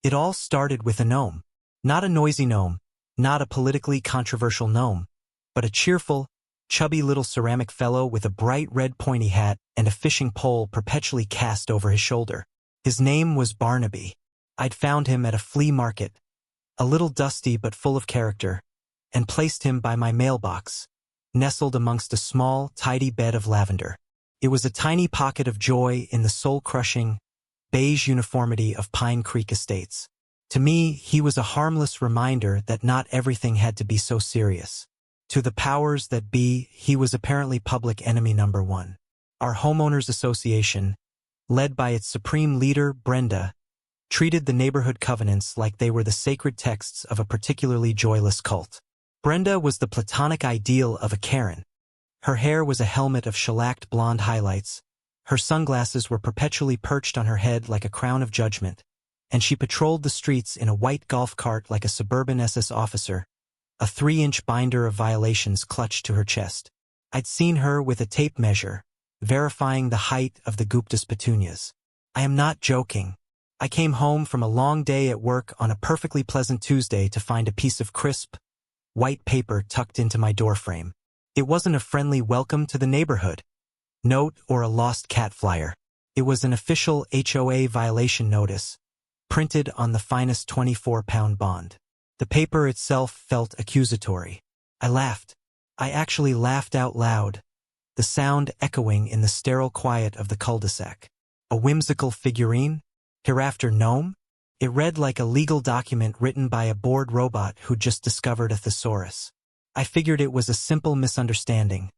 It all started with a gnome. Not a noisy gnome, not a politically controversial gnome, but a cheerful, chubby little ceramic fellow with a bright red pointy hat and a fishing pole perpetually cast over his shoulder. His name was Barnaby. I'd found him at a flea market, a little dusty but full of character, and placed him by my mailbox, nestled amongst a small, tidy bed of lavender. It was a tiny pocket of joy in the soul-crushing, beige uniformity of Pine Creek Estates. To me, he was a harmless reminder that not everything had to be so serious. To the powers that be, he was apparently public enemy number one. Our homeowners association, led by its supreme leader, Brenda, treated the neighborhood covenants like they were the sacred texts of a particularly joyless cult. Brenda was the platonic ideal of a Karen. Her hair was a helmet of shellacked blonde highlights, her sunglasses were perpetually perched on her head like a crown of judgment, and she patrolled the streets in a white golf cart like a suburban SS officer, a 3-inch binder of violations clutched to her chest. I'd seen her with a tape measure, verifying the height of the Gupta's petunias. I am not joking. I came home from a long day at work on a perfectly pleasant Tuesday to find a piece of crisp, white paper tucked into my doorframe. It wasn't a friendly welcome to the neighborhood note or a lost cat flyer. It was an official HOA violation notice, printed on the finest 24-pound bond. The paper itself felt accusatory. I laughed. I actually laughed out loud, the sound echoing in the sterile quiet of the cul-de-sac. A whimsical figurine? Hereafter gnome? It read like a legal document written by a bored robot who'd just discovered a thesaurus. I figured it was a simple misunderstanding,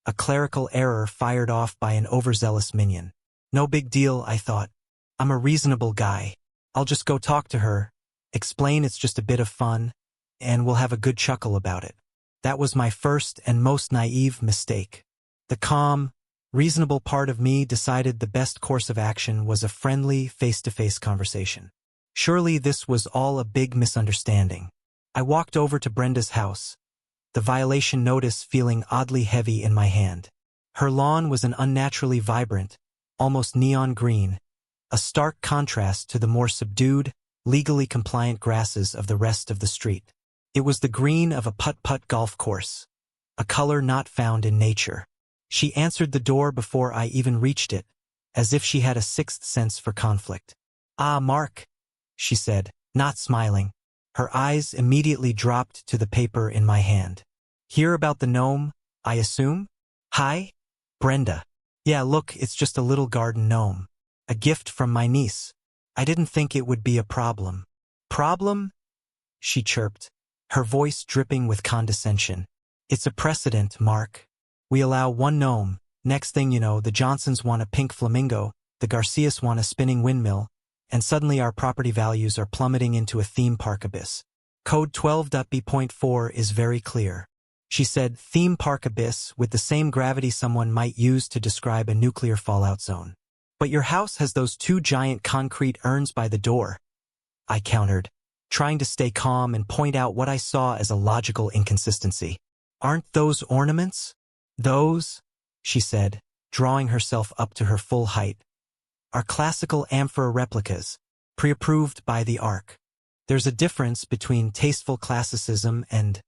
a clerical error fired off by an overzealous minion. No big deal, I thought. I'm a reasonable guy. I'll just go talk to her, explain it's just a bit of fun, and we'll have a good chuckle about it. That was my first and most naive mistake. The calm, reasonable part of me decided the best course of action was a friendly, face-to-face conversation. Surely this was all a big misunderstanding. I walked over to Brenda's house, the violation notice feeling oddly heavy in my hand. Her lawn was an unnaturally vibrant, almost neon green, a stark contrast to the more subdued, legally compliant grasses of the rest of the street. It was the green of a putt-putt golf course, a color not found in nature. She answered the door before I even reached it, as if she had a sixth sense for conflict. "Ah, Mark," she said, not smiling. Her eyes immediately dropped to the paper in my hand. "Hear about the gnome, I assume?" "Hi, Brenda." "Yeah, look, it's just a little garden gnome. A gift from my niece. I didn't think it would be a problem." "Problem?" she chirped, her voice dripping with condescension. "It's a precedent, Mark. We allow one gnome. Next thing you know, the Johnsons want a pink flamingo, the Garcias want a spinning windmill, and suddenly our property values are plummeting into a theme park abyss. Code 12.b.4 is very clear." She said theme park abyss with the same gravity someone might use to describe a nuclear fallout zone. "But your house has those 2 giant concrete urns by the door," I countered, trying to stay calm and point out what I saw as a logical inconsistency. "Aren't those ornaments?" "Those," she said, drawing herself up to her full height, "are classical amphora replicas, pre-approved by the ARC. There's a difference between tasteful classicism and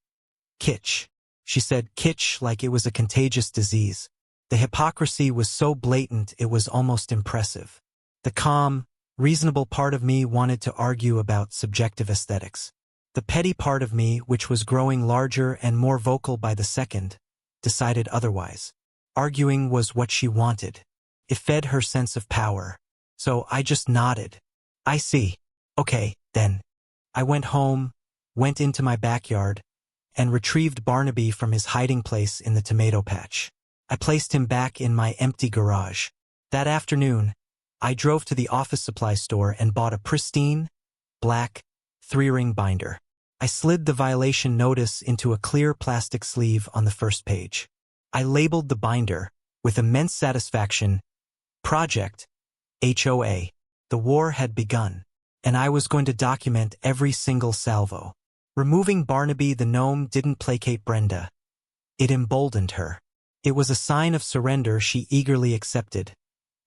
kitsch." She said kitsch like it was a contagious disease. The hypocrisy was so blatant it was almost impressive. The calm, reasonable part of me wanted to argue about subjective aesthetics. The petty part of me, which was growing larger and more vocal by the second, decided otherwise. Arguing was what she wanted. It fed her sense of power. So I just nodded. "I see. Okay, then." I went home, went into my backyard, and retrieved Barnaby from his hiding place in the tomato patch. I placed him back in my empty garage. That afternoon, I drove to the office supply store and bought a pristine, black, 3-ring binder. I slid the violation notice into a clear plastic sleeve on the first page. I labeled the binder, with immense satisfaction, Project HOA. The war had begun, and I was going to document every single salvo. Removing Barnaby the gnome didn't placate Brenda. It emboldened her. It was a sign of surrender she eagerly accepted,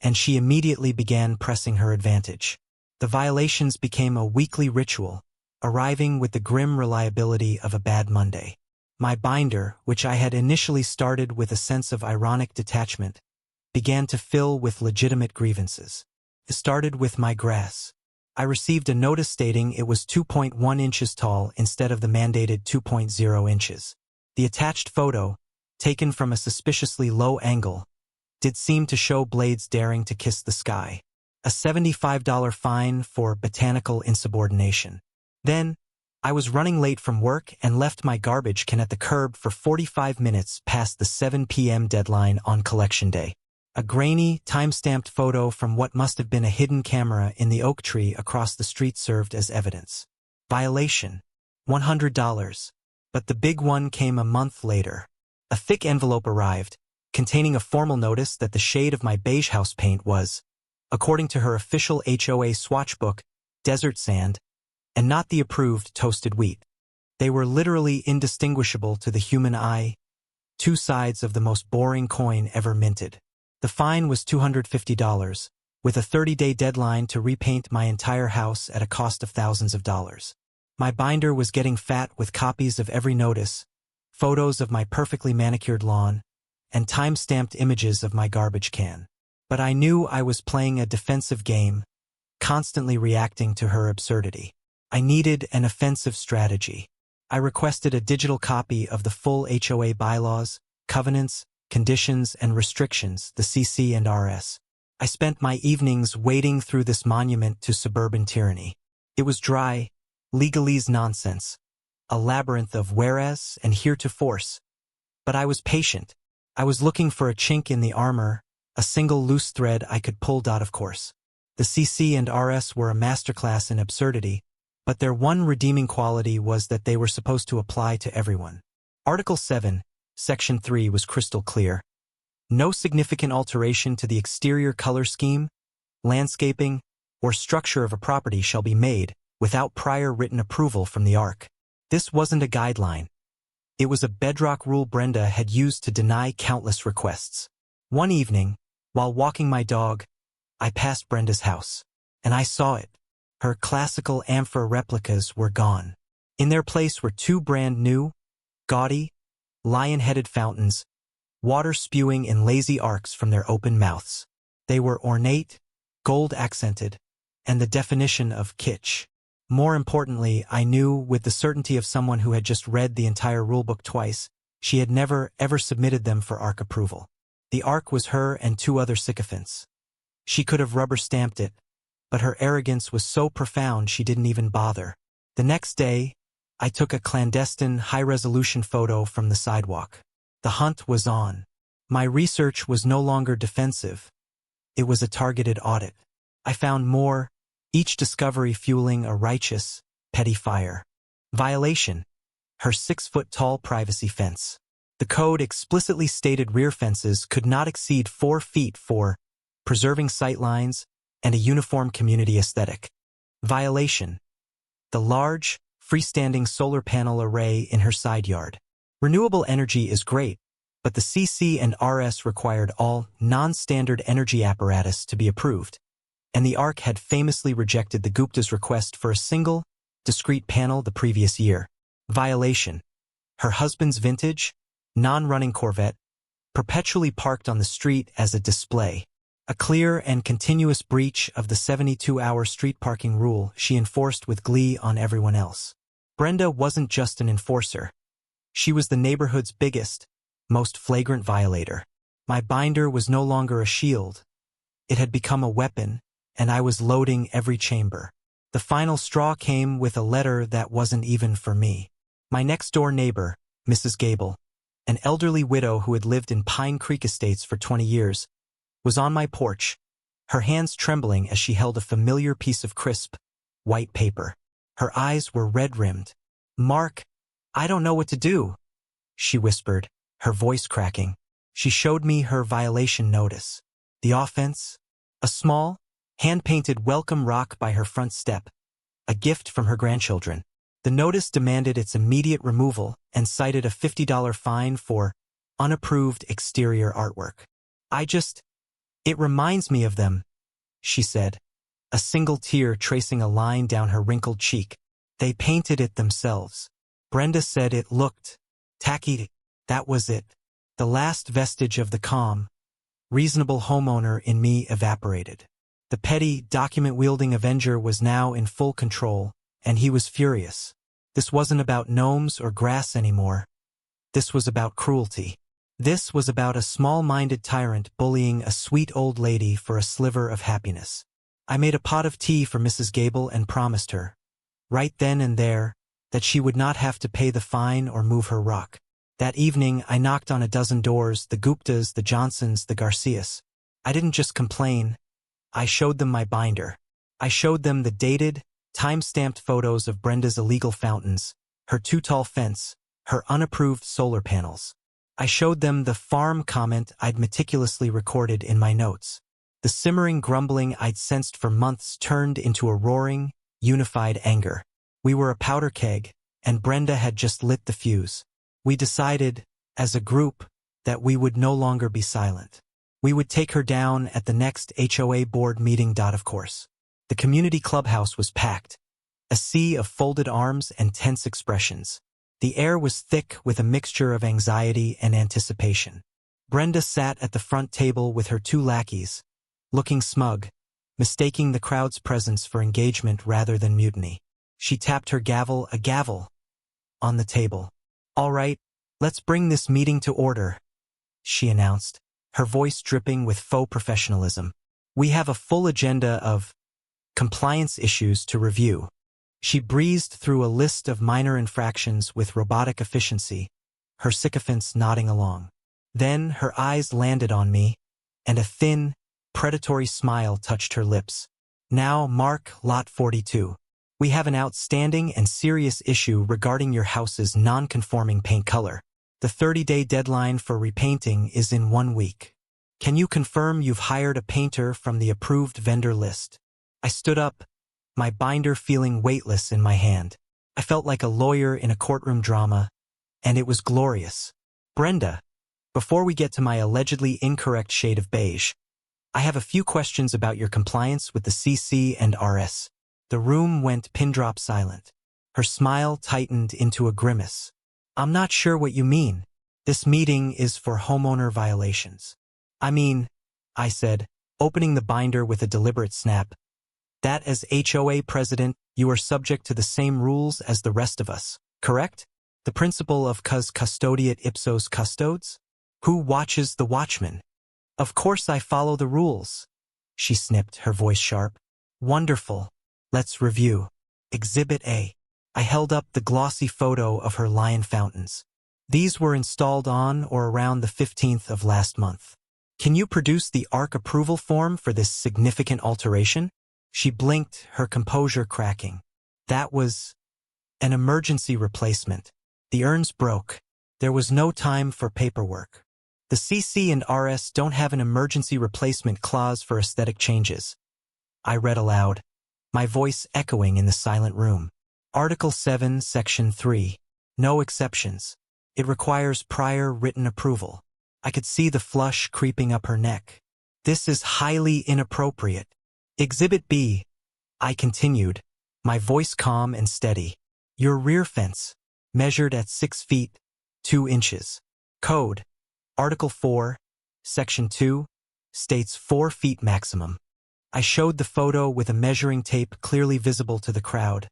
and she immediately began pressing her advantage. The violations became a weekly ritual, arriving with the grim reliability of a bad Monday. My binder, which I had initially started with a sense of ironic detachment, began to fill with legitimate grievances. It started with my grass. I received a notice stating it was 2.1 inches tall instead of the mandated 2.0 inches. The attached photo, taken from a suspiciously low angle, did seem to show blades daring to kiss the sky. A $75 fine for botanical insubordination. Then, I was running late from work and left my garbage can at the curb for 45 minutes past the 7 p.m. deadline on collection day. A grainy, time-stamped photo from what must have been a hidden camera in the oak tree across the street served as evidence. Violation. $100. But the big one came a month later. A thick envelope arrived, containing a formal notice that the shade of my beige house paint was, according to her official HOA swatch book, desert sand, and not the approved toasted wheat. They were literally indistinguishable to the human eye, two sides of the most boring coin ever minted. The fine was $250, with a 30-day deadline to repaint my entire house at a cost of thousands of dollars. My binder was getting fat with copies of every notice, photos of my perfectly manicured lawn, and time-stamped images of my garbage can. But I knew I was playing a defensive game, constantly reacting to her absurdity. I needed an offensive strategy. I requested a digital copy of the full HOA bylaws, covenants, conditions, and restrictions, the CC and RS. I spent my evenings wading through this monument to suburban tyranny. It was dry, legalese nonsense, a labyrinth of whereas and heretofores. But I was patient. I was looking for a chink in the armor, a single loose thread I could pull. Of course. The CC and RS were a masterclass in absurdity, but their one redeeming quality was that they were supposed to apply to everyone. Article 7, Section 3 was crystal clear. No significant alteration to the exterior color scheme, landscaping, or structure of a property shall be made without prior written approval from the ARC. This wasn't a guideline. It was a bedrock rule Brenda had used to deny countless requests. One evening, while walking my dog, I passed Brenda's house, and I saw it. Her classical amphora replicas were gone. In their place were two brand new, gaudy, lion-headed fountains, water spewing in lazy arcs from their open mouths. They were ornate, gold-accented, and the definition of kitsch. More importantly, I knew, with the certainty of someone who had just read the entire rulebook twice, she had never, ever submitted them for ARC approval. The ARC was her and two other sycophants. She could have rubber-stamped it, but her arrogance was so profound she didn't even bother. The next day, I took a clandestine, high-resolution photo from the sidewalk. The hunt was on. My research was no longer defensive. It was a targeted audit. I found more, each discovery fueling a righteous, petty fire. Violation. Her 6-foot-tall privacy fence. The code explicitly stated rear fences could not exceed 4 feet for preserving sightlines and a uniform community aesthetic. Violation. The large, freestanding solar panel array in her side yard. Renewable energy is great, but the CC and RS required all non-standard energy apparatus to be approved, and the ARC had famously rejected the Gupta's request for a single, discrete panel the previous year. Violation. Her husband's vintage, non-running Corvette, perpetually parked on the street as a display. A clear and continuous breach of the 72-hour street parking rule she enforced with glee on everyone else. Brenda wasn't just an enforcer. She was the neighborhood's biggest, most flagrant violator. My binder was no longer a shield. It had become a weapon, and I was loading every chamber. The final straw came with a letter that wasn't even for me. My next-door neighbor, Mrs. Gable, an elderly widow who had lived in Pine Creek Estates for 20 years, was on my porch, her hands trembling as she held a familiar piece of crisp, white paper. Her eyes were red-rimmed. "Mark, I don't know what to do," she whispered, her voice cracking. She showed me her violation notice. The offense? A small, hand-painted welcome rock by her front step, a gift from her grandchildren. The notice demanded its immediate removal and cited a $50 fine for unapproved exterior artwork. "It reminds me of them," she said. a single tear tracing a line down her wrinkled cheek. They painted it themselves. Brenda said it looked tacky. That was it. The last vestige of the calm, reasonable homeowner in me evaporated. The petty, document-wielding Avenger was now in full control, and he was furious. This wasn't about gnomes or grass anymore. This was about cruelty. This was about a small-minded tyrant bullying a sweet old lady for a sliver of happiness. I made a pot of tea for Mrs. Gable and promised her, right then and there, that she would not have to pay the fine or move her rock. That evening, I knocked on a dozen doors, the Guptas, the Johnsons, the Garcias. I didn't just complain. I showed them my binder. I showed them the dated, time-stamped photos of Brenda's illegal fountains, her too-tall fence, her unapproved solar panels. I showed them the farm comment I'd meticulously recorded in my notes. The simmering grumbling I'd sensed for months turned into a roaring, unified anger. We were a powder keg, and Brenda had just lit the fuse. We decided, as a group, that we would no longer be silent. We would take her down at the next HOA board meeting. Of course. The community clubhouse was packed, a sea of folded arms and tense expressions. The air was thick with a mixture of anxiety and anticipation. Brenda sat at the front table with her two lackeys, looking smug, mistaking the crowd's presence for engagement rather than mutiny. She tapped her gavel, a gavel, on the table. "All right, let's bring this meeting to order," she announced, her voice dripping with faux professionalism. "We have a full agenda of compliance issues to review." She breezed through a list of minor infractions with robotic efficiency, her sycophants nodding along. Then her eyes landed on me, and a thin, predatory smile touched her lips. "Now, Mark, Lot 42. We have an outstanding and serious issue regarding your house's non-conforming paint color. The 30-day deadline for repainting is in 1 week. Can you confirm you've hired a painter from the approved vendor list?" I stood up, my binder feeling weightless in my hand. I felt like a lawyer in a courtroom drama, and it was glorious. "Brenda, before we get to my allegedly incorrect shade of beige, I have a few questions about your compliance with the CC and RS." The room went pin-drop silent. Her smile tightened into a grimace. "I'm not sure what you mean. This meeting is for homeowner violations." "I mean," I said, opening the binder with a deliberate snap, "that as HOA president, you are subject to the same rules as the rest of us, correct? The principle of cus custodiet ipsos custodes? Who watches the watchman?" "Of course I follow the rules," she snipped, her voice sharp. "Wonderful. Let's review. Exhibit A." I held up the glossy photo of her lion fountains. "These were installed on or around the 15th of last month. Can you produce the ARC approval form for this significant alteration?" She blinked, her composure cracking. "That was an emergency replacement. The urns broke. There was no time for paperwork. The CC and RS don't have an emergency replacement clause for aesthetic changes." I read aloud, my voice echoing in the silent room. Article 7, Section 3. No exceptions. It requires prior written approval. I could see the flush creeping up her neck. "This is highly inappropriate." Exhibit B, I continued, my voice calm and steady. "Your rear fence, measured at 6 feet, 2 inches. Code, Article 4, Section 2, states 4 feet maximum." I showed the photo with a measuring tape clearly visible to the crowd,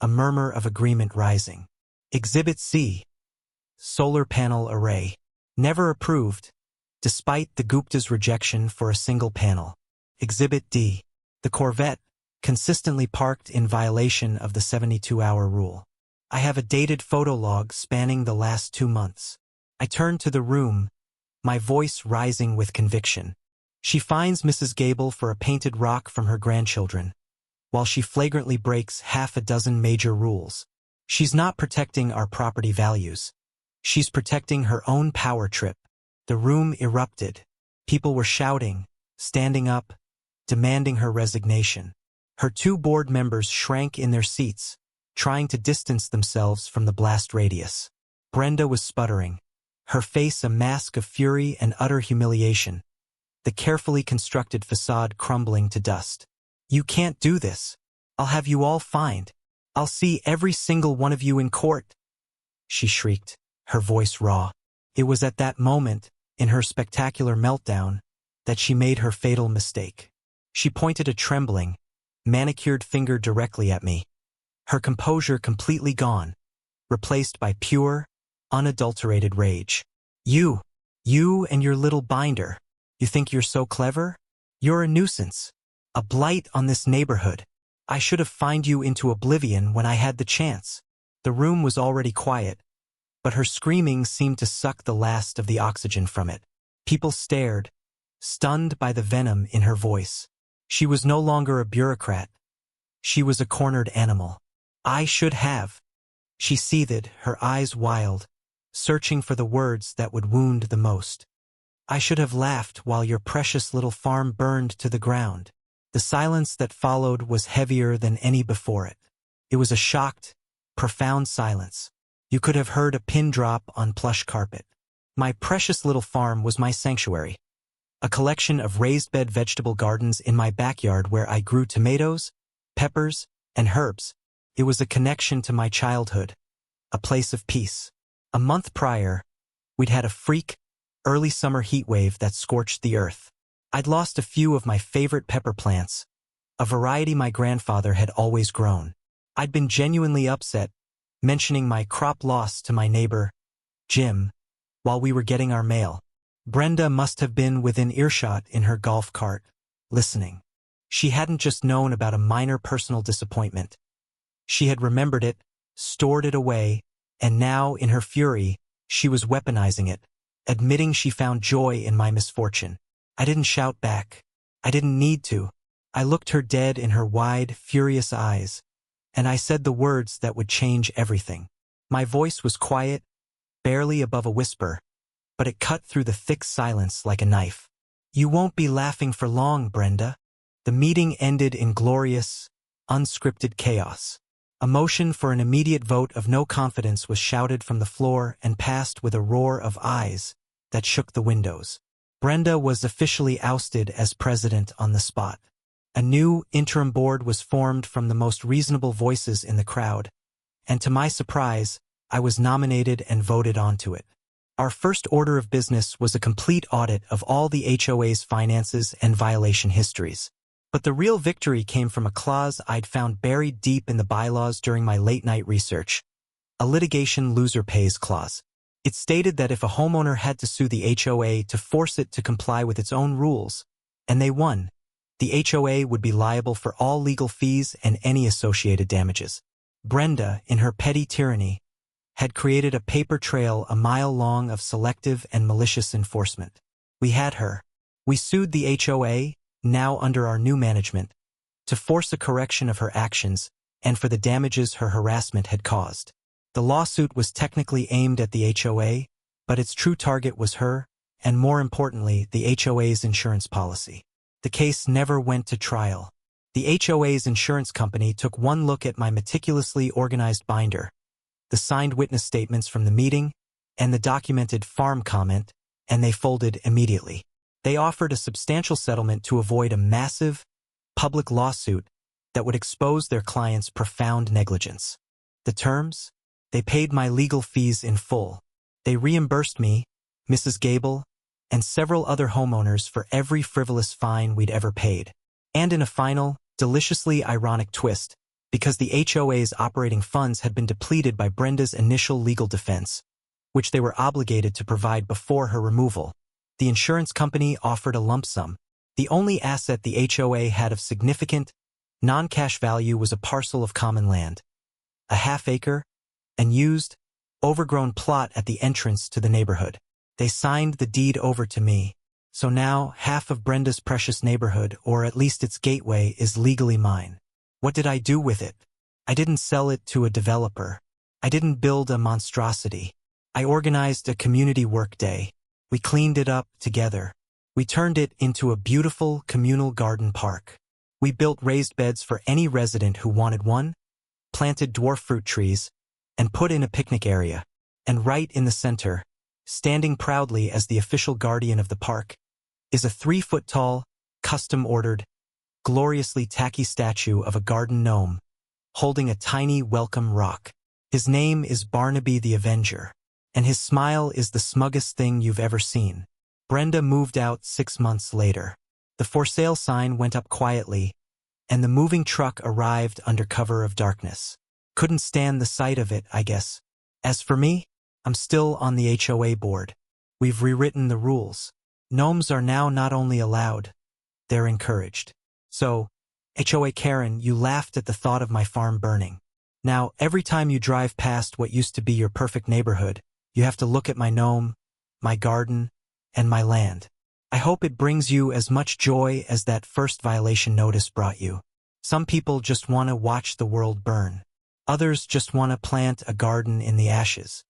a murmur of agreement rising. Exhibit C, solar panel array. Never approved, despite the Gupta's rejection for a single panel. Exhibit D, the Corvette, consistently parked in violation of the 72-hour rule. I have a dated photo log spanning the last 2 months. I turned to the room, my voice rising with conviction. She fines Mrs. Gable for a painted rock from her grandchildren, while she flagrantly breaks half a dozen major rules. She's not protecting our property values. She's protecting her own power trip. The room erupted. People were shouting, standing up, demanding her resignation. Her 2 board members shrank in their seats, trying to distance themselves from the blast radius. Brenda was sputtering, her face a mask of fury and utter humiliation, the carefully constructed facade crumbling to dust. You can't do this. I'll have you all fined. I'll see every single one of you in court," she shrieked, her voice raw. It was at that moment, in her spectacular meltdown, that she made her fatal mistake. She pointed a trembling, manicured finger directly at me, her composure completely gone, replaced by pure, unadulterated rage. You and your little binder. You think you're so clever? You're a nuisance, a blight on this neighborhood. I should have fined you into oblivion when I had the chance." The room was already quiet, but her screaming seemed to suck the last of the oxygen from it. People stared, stunned by the venom in her voice. She was no longer a bureaucrat. She was a cornered animal. "I should have." She seethed, her eyes wild, searching for the words that would wound the most. "I should have laughed while your precious little farm burned to the ground." The silence that followed was heavier than any before it. It was a shocked, profound silence. You could have heard a pin drop on plush carpet. My precious little farm was my sanctuary. A collection of raised-bed vegetable gardens in my backyard where I grew tomatoes, peppers, and herbs. It was a connection to my childhood, a place of peace. A month prior, we'd had a freak, early summer heat wave that scorched the earth. I'd lost a few of my favorite pepper plants, a variety my grandfather had always grown. I'd been genuinely upset, mentioning my crop loss to my neighbor, Jim, while we were getting our mail. Brenda must have been within earshot in her golf cart, listening. She hadn't just known about a minor personal disappointment. She had remembered it, stored it away, and now, in her fury, she was weaponizing it, admitting she found joy in my misfortune. I didn't shout back. I didn't need to. I looked her dead in her wide, furious eyes, and I said the words that would change everything. My voice was quiet, barely above a whisper, but it cut through the thick silence like a knife. "You won't be laughing for long, Brenda." The meeting ended in glorious, unscripted chaos. A motion for an immediate vote of no confidence was shouted from the floor and passed with a roar of ayes that shook the windows. Brenda was officially ousted as president on the spot. A new interim board was formed from the most reasonable voices in the crowd, and to my surprise, I was nominated and voted onto it. Our first order of business was a complete audit of all the HOA's finances and violation histories. But the real victory came from a clause I'd found buried deep in the bylaws during my late-night research, a litigation loser pays clause. It stated that if a homeowner had to sue the HOA to force it to comply with its own rules, and they won, the HOA would be liable for all legal fees and any associated damages. Brenda, in her petty tyranny, had created a paper trail a mile long of selective and malicious enforcement. We had her. We sued the HOA, now under our new management, to force a correction of her actions and for the damages her harassment had caused. The lawsuit was technically aimed at the HOA, but its true target was her, and more importantly, the HOA's insurance policy. The case never went to trial. The HOA's insurance company took one look at my meticulously organized binder, the signed witness statements from the meeting, and the documented farm comment, and they folded immediately. They offered a substantial settlement to avoid a massive, public lawsuit that would expose their client's profound negligence. The terms? They paid my legal fees in full. They reimbursed me, Mrs. Gable, and several other homeowners for every frivolous fine we'd ever paid. And in a final, deliciously ironic twist, because the HOA's operating funds had been depleted by Brenda's initial legal defense, which they were obligated to provide before her removal, the insurance company offered a lump sum. The only asset the HOA had of significant, non-cash value was a parcel of common land, a half-acre, and used, overgrown plot at the entrance to the neighborhood. They signed the deed over to me, so now half of Brenda's precious neighborhood, or at least its gateway, is legally mine. What did I do with it? I didn't sell it to a developer. I didn't build a monstrosity. I organized a community work day. We cleaned it up together. We turned it into a beautiful communal garden park. We built raised beds for any resident who wanted one, planted dwarf fruit trees, and put in a picnic area. And right in the center, standing proudly as the official guardian of the park, is a 3-foot-tall, custom-ordered, gloriously tacky statue of a garden gnome, holding a tiny welcome rock. His name is Barnaby the Avenger, and his smile is the smuggest thing you've ever seen. Brenda moved out 6 months later. The for sale sign went up quietly, and the moving truck arrived under cover of darkness. Couldn't stand the sight of it, I guess. As for me, I'm still on the HOA board. We've rewritten the rules. Gnomes are now not only allowed, they're encouraged. So, HOA Karen, you laughed at the thought of my farm burning. Now, every time you drive past what used to be your perfect neighborhood, you have to look at my gnome, my garden, and my land. I hope it brings you as much joy as that first violation notice brought you. Some people just want to watch the world burn. Others just want to plant a garden in the ashes.